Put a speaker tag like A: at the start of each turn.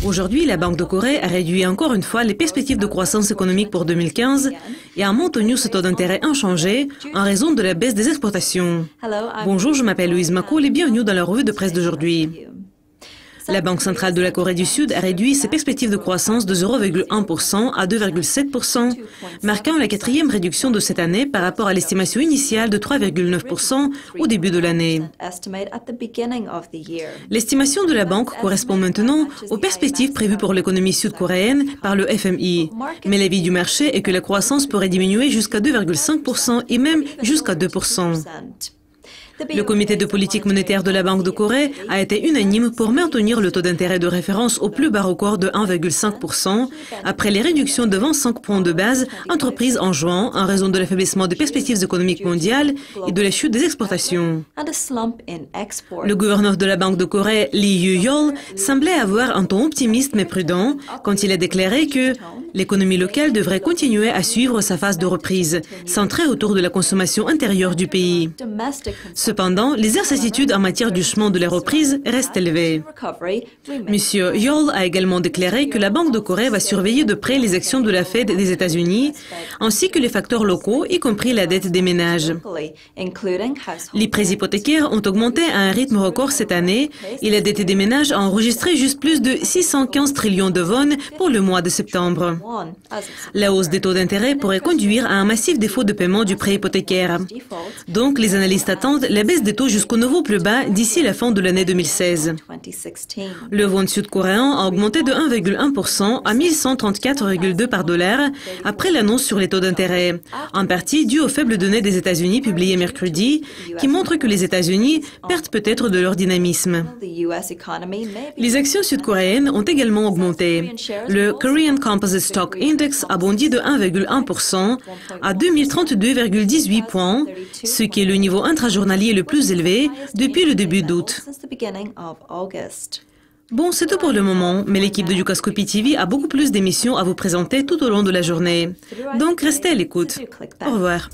A: Aujourd'hui, la Banque de Corée a réduit encore une fois les perspectives de croissance économique pour 2015 et a maintenu ce taux d'intérêt inchangé en raison de la baisse des exportations. Bonjour, je m'appelle Louise Macoul et bienvenue dans la revue de presse d'aujourd'hui. La Banque centrale de la Corée du Sud a réduit ses perspectives de croissance de 0,1% à 2,7%, marquant la quatrième réduction de cette année par rapport à l'estimation initiale de 3,9% au début de l'année. L'estimation de la banque correspond maintenant aux perspectives prévues pour l'économie sud-coréenne par le FMI. Mais l'avis du marché est que la croissance pourrait diminuer jusqu'à 2,5% et même jusqu'à 2%. Le comité de politique monétaire de la Banque de Corée a été unanime pour maintenir le taux d'intérêt de référence au plus bas record de 1,5% après les réductions de 25 points de base entreprises en juin en raison de l'affaiblissement des perspectives économiques mondiales et de la chute des exportations. Le gouverneur de la Banque de Corée, Lee Yoo-yeol, semblait avoir un ton optimiste mais prudent quand il a déclaré que l'économie locale devrait continuer à suivre sa phase de reprise, centrée autour de la consommation intérieure du pays. Cependant, les incertitudes en matière du chemin de la reprise restent élevées. M. Yeol a également déclaré que la Banque de Corée va surveiller de près les actions de la Fed des États-Unis, ainsi que les facteurs locaux, y compris la dette des ménages. Les prêts hypothécaires ont augmenté à un rythme record cette année et la dette des ménages a enregistré juste plus de 615 trillions de won pour le mois de septembre. La hausse des taux d'intérêt pourrait conduire à un massif défaut de paiement du prêt hypothécaire. Donc, les analystes attendent la baisse des taux jusqu'au nouveau plus bas d'ici la fin de l'année 2016. Le won sud-coréen a augmenté de 1,1% à 1134,2 par dollar après l'annonce sur les taux d'intérêt, en partie due aux faibles données des États-Unis publiées mercredi, qui montrent que les États-Unis perdent peut-être de leur dynamisme. Les actions sud-coréennes ont également augmenté. Le Korean Composite Stock Index a bondi de 1,1% à 2032,18 points, ce qui est le niveau intrajournalier le plus élevé depuis le début d'août. Bon, c'est tout pour le moment, mais l'équipe de Dukascopy TV a beaucoup plus d'émissions à vous présenter tout au long de la journée. Donc, restez à l'écoute. Au revoir.